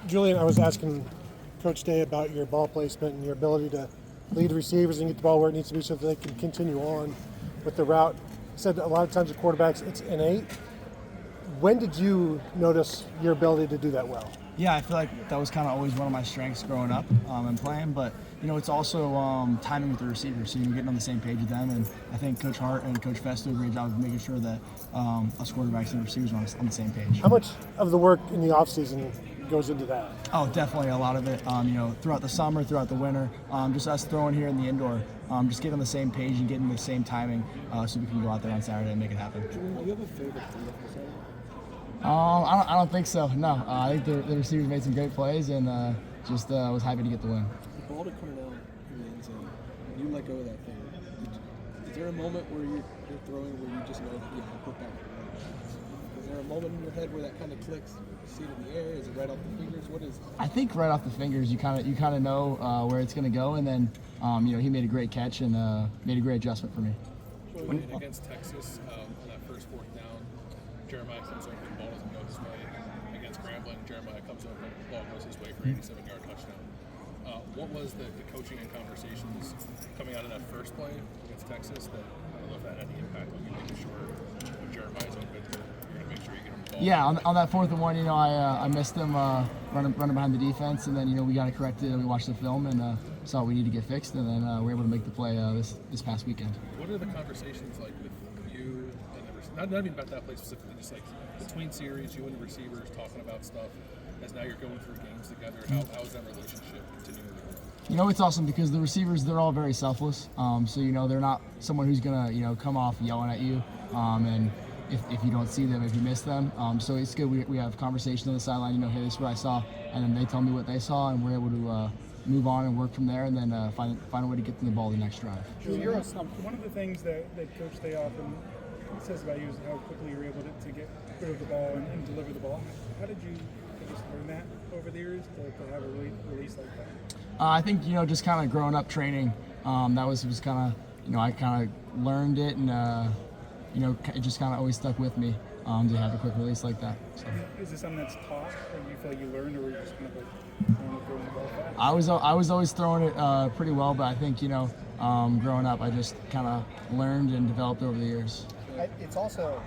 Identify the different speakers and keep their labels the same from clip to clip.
Speaker 1: Julian, I was asking Coach Day about your ball placement and your ability to lead receivers and get the ball where it needs to be so that they can continue on with the route. He said a lot of times with quarterbacks, it's innate. When did you notice your ability to do that well?
Speaker 2: Yeah, I feel like that was kind of always one of my strengths growing up and playing. But, it's also timing with the receivers, so getting on the same page with them. And I think Coach Hart and Coach Fest do a great job of making sure that us quarterbacks and receivers are on the same page.
Speaker 1: How much of the work in the offseason goes into that?
Speaker 2: Oh, definitely a lot of it. Throughout the summer, throughout the winter, just us throwing here in the indoor, just getting on the same page and getting the same timing so we can go out there on Saturday and make it happen.
Speaker 3: Do you have a favorite play for Saturday?
Speaker 2: I don't think so. No, I think the receivers made some great plays and was happy to get the win.
Speaker 3: The ball to Cornell in the end zone. When you let go of that thing, is there a moment where you're throwing where you just know that I'll put that? Is there a moment in your head where that kind of clicks? You see it in the air? Is it right off the fingers? What is it?
Speaker 2: I think right off the fingers, you kind of know where it's going to go, and then he made a great catch and made a great adjustment for me.
Speaker 4: Against Texas on that first fourth down, Jeremiah comes over, the ball doesn't go his way. Against Grambling, Jeremiah comes over, the ball goes his way for 87-yard touchdown. What was the coaching and conversations coming out of that first play against Texas that, I don't know if that had any impact on you making sure when Jeremiah's open, you're going to make sure you get him the ball?
Speaker 2: Yeah, on that 4th and 1, I missed him running behind the defense, and then, we got it corrected, and we watched the film and saw what we need to get fixed, and then we were able to make the play this past weekend.
Speaker 4: What are the conversations like with you and the receivers? Not even about that play specifically, just like between series, you and the receivers talking about stuff as now you're going through games together. How is that relationship continuing to grow?
Speaker 2: It's awesome because the receivers, they're all very selfless. So, they're not someone who's going to, come off yelling at you. And if you don't see them, if you miss them. So it's good. We have conversations on the sideline, hey, this is what I saw. And then they tell me what they saw, and we're able to move on and work from there, and then find a way to get them the ball the next drive.
Speaker 5: One of the things that Coach Day often says about you is how quickly you're able to get rid of the ball and deliver the ball. How did you just learn that over the years to have a release like that?
Speaker 2: I think, just kind of growing up training, that was kind of, I kind of learned it, and, it just kind of always stuck with me to have a quick release like that. So.
Speaker 5: Is this something that's taught, or you feel like you learned, or were you just kind of like throwing the ball fast?
Speaker 2: I was always throwing it pretty well, but I think, growing up, I just kind of learned and developed over the years.
Speaker 6: It's also,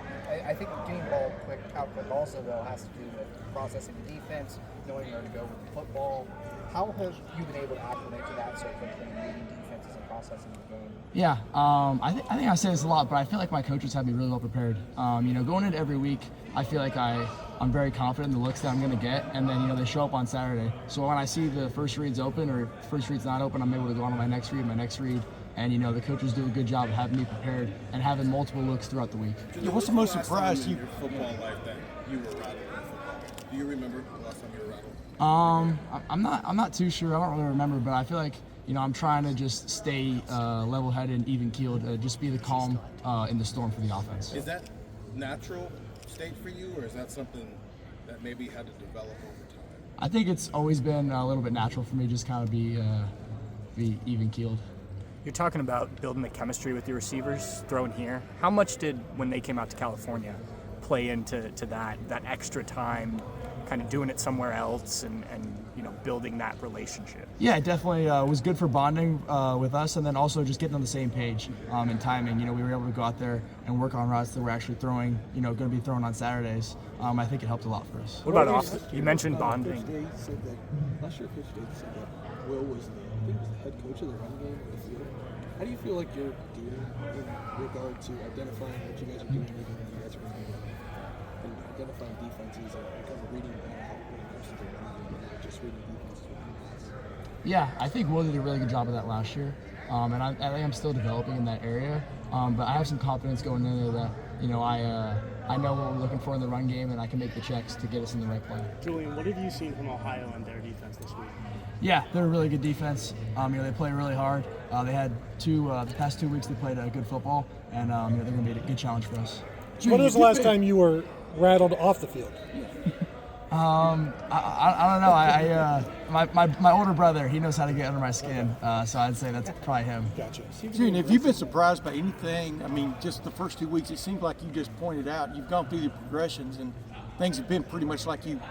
Speaker 6: I think getting the ball out quick also, though, has to do with processing the defense, knowing where to go with the football. How have you been able to acclimate to that so quickly, reading defenses and processing the game?
Speaker 2: Yeah, I think I say this a lot, but I feel like my coaches have me really well prepared. Going into every week, I feel like I'm very confident in the looks that I'm going to get, and then, they show up on Saturday. So when I see the first read's open or first read's not open, I'm able to go on to my next read, and, the coaches do a good job of having me prepared and having multiple looks throughout the week.
Speaker 7: What's the most surprise you in your football life that you were rattled in football? Do you remember the last time you were rattled?
Speaker 2: I'm not too sure. I don't really remember, but I feel like, I'm trying to just stay level-headed and even-keeled, just be the calm in the storm for the offense.
Speaker 7: Is that natural state for you, or is that something that maybe had to develop over time?
Speaker 2: I think it's always been a little bit natural for me, just kind of be even-keeled.
Speaker 8: You're talking about building the chemistry with your receivers, throwing here. How much did, when they came out to California, play into that extra time, kind of doing it somewhere else and building that relationship?
Speaker 2: Yeah, it definitely was good for bonding with us, and then also just getting on the same page and timing. We were able to go out there and work on routes that we're actually throwing, going to be thrown on Saturdays. I think it helped a lot for us.
Speaker 8: What about you mentioned bonding.
Speaker 3: Coach Day said that, last year Coach Day said that Will was the head coach of the run game in the field. How do you feel like you're doing in regard to identifying what you guys are doing when you guys are running and identifying defenses and kind of reading that out when it comes to the run game and not just reading defenses?
Speaker 2: Yeah, I think Will did a really good job of that last year, and I think I'm still developing in that area. But I have some confidence going into that. I know what we're looking for in the run game, and I can make the checks to get us in the right play.
Speaker 9: Julian, what have you seen from Ohio and their defense this week?
Speaker 2: Yeah, they're a really good defense. They play really hard. They had the past 2 weeks they played good football, and they're going to be a good challenge for us.
Speaker 1: When was the last time you were rattled off the field?
Speaker 2: I don't know. My older brother, he knows how to get under my skin, so I'd say that's probably him.
Speaker 1: Gotcha.
Speaker 7: Julian, have you been surprised by anything? I mean, just the first 2 weeks, it seems like you just pointed out, you've gone through the progressions, and things have been pretty much like you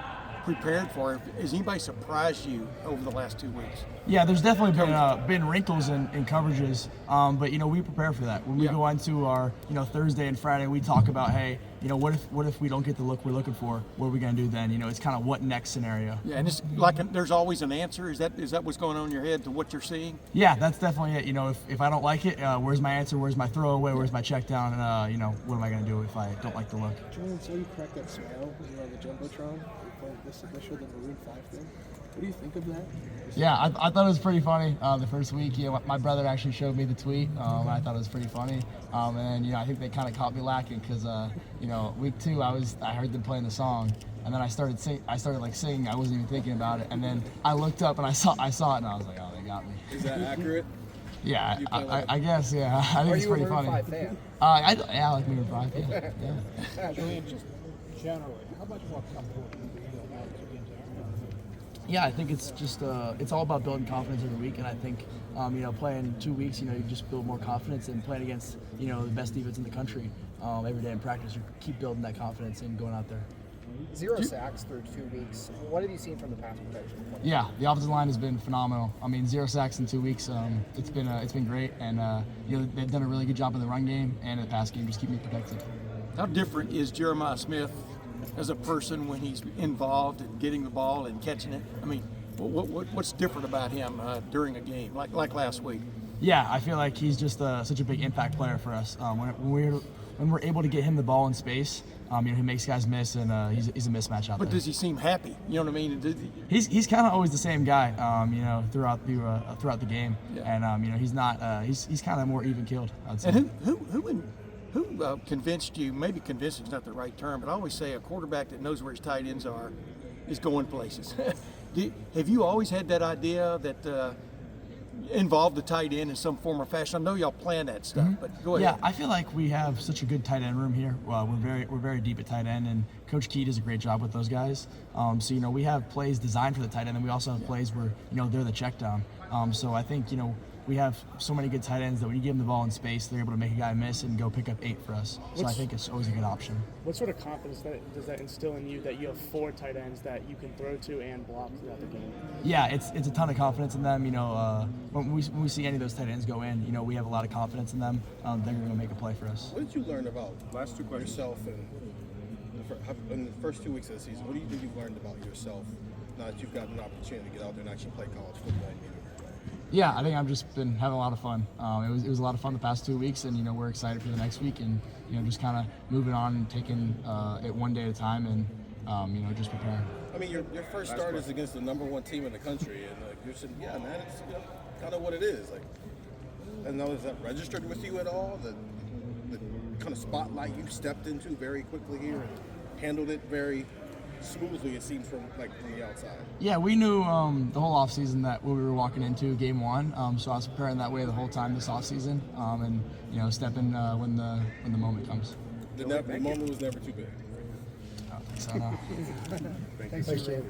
Speaker 10: prepared for? Has anybody surprised you over the last 2 weeks?
Speaker 2: Yeah, there's definitely been wrinkles in coverages, but we prepare for that. When we go into our Thursday and Friday, we talk about, hey, what if we don't get the look we're looking for? What are we gonna do then? It's kind of what next scenario.
Speaker 10: Yeah, and it's like there's always an answer. Is that what's going on in your head to what you're seeing?
Speaker 2: Yeah, that's definitely it. If I don't like it, where's my answer? Where's my throwaway? Where's my check down? And what am I gonna do if I don't like the look?
Speaker 3: Julian, so you cracked that smile when you were on the jumbotron. You're playing this initial the Maroon 5 thing. What do you think of that?
Speaker 2: Yeah, I thought it was pretty funny the first week. My brother actually showed me the tweet. I thought it was pretty funny. And I think they kind of caught me lacking because week 2 I heard them playing the song, and then I started singing. I wasn't even thinking about it, and then I looked up and I saw it, and I was like, oh, they got me.
Speaker 7: Is that accurate?
Speaker 2: Yeah, I guess. Yeah, I think it's pretty funny.
Speaker 6: Are you a Maroon 5 fan?
Speaker 2: I like Maroon 5. Yeah.
Speaker 11: Julian, just generally, how much more comfortable do you feel now that you're into it?
Speaker 2: Yeah, I think it's just it's all about building confidence every week, and I think playing 2 weeks, you just build more confidence, and playing against the best defense in the country every day in practice, you keep building that confidence and going out there.
Speaker 6: 0 sacks through 2 weeks. What have you seen from the pass protection?
Speaker 2: Yeah, the offensive line has been phenomenal. 0 sacks in 2 weeks. It's been great, and they've done a really good job in the run game and in the pass game, just keeping me protected.
Speaker 10: How different is Jeremiah Smith as a person when he's involved in getting the ball and catching it? What's different about him during a game like last week?
Speaker 2: Yeah, I feel like he's just such a big impact player for us. When we're able to get him the ball in space, he makes guys miss, and he's a mismatch out there.
Speaker 10: But does he seem happy? You know what I mean?
Speaker 2: He's kind of always the same guy, throughout the game,
Speaker 10: Yeah.
Speaker 2: and he's not he's kind of more even keeled, I'd say.
Speaker 10: And who convinced you? Maybe convincing is not the right term, but I always say a quarterback that knows where his tight ends are is going places. Have you always had that idea that involved the tight end in some form or fashion? I know y'all plan that stuff, but go ahead.
Speaker 2: Yeah, I feel like we have such a good tight end room here. We're very deep at tight end, and Coach Key does a great job with those guys. So we have plays designed for the tight end, and we also have plays where they're the check down. So I think we have so many good tight ends that when you give them the ball in space, they're able to make a guy miss and go pick up 8 for us. So I think it's always a good option.
Speaker 9: What sort of confidence does that instill in you that you have 4 tight ends that you can throw to and block throughout the game?
Speaker 2: Yeah, it's a ton of confidence in them. When we see any of those tight ends go in, we have a lot of confidence in them. They're going to make a play for us.
Speaker 7: What did you learn about yourself in the first 2 weeks of the season? What do you think you've learned about yourself now that you've gotten an opportunity to get out there and actually play college football?
Speaker 2: Yeah, I think I've just been having a lot of fun. It was a lot of fun the past 2 weeks, and we're excited for the next week, and just kind of moving on and taking it one day at a time, and just preparing.
Speaker 7: Your first start is against the #1 team in the country, and you're saying, yeah, man, it's kind of what it is. And now is that registered with you at all? The kind of spotlight you stepped into very quickly here and handled it very smoothly, it seems, from the outside.
Speaker 2: Yeah, we knew the whole offseason that what we were walking into game 1, so I was preparing that way the whole time this offseason, and step in when the moment comes.
Speaker 7: The moment was never too big.
Speaker 2: I don't think so, no.
Speaker 1: Thanks, Jay.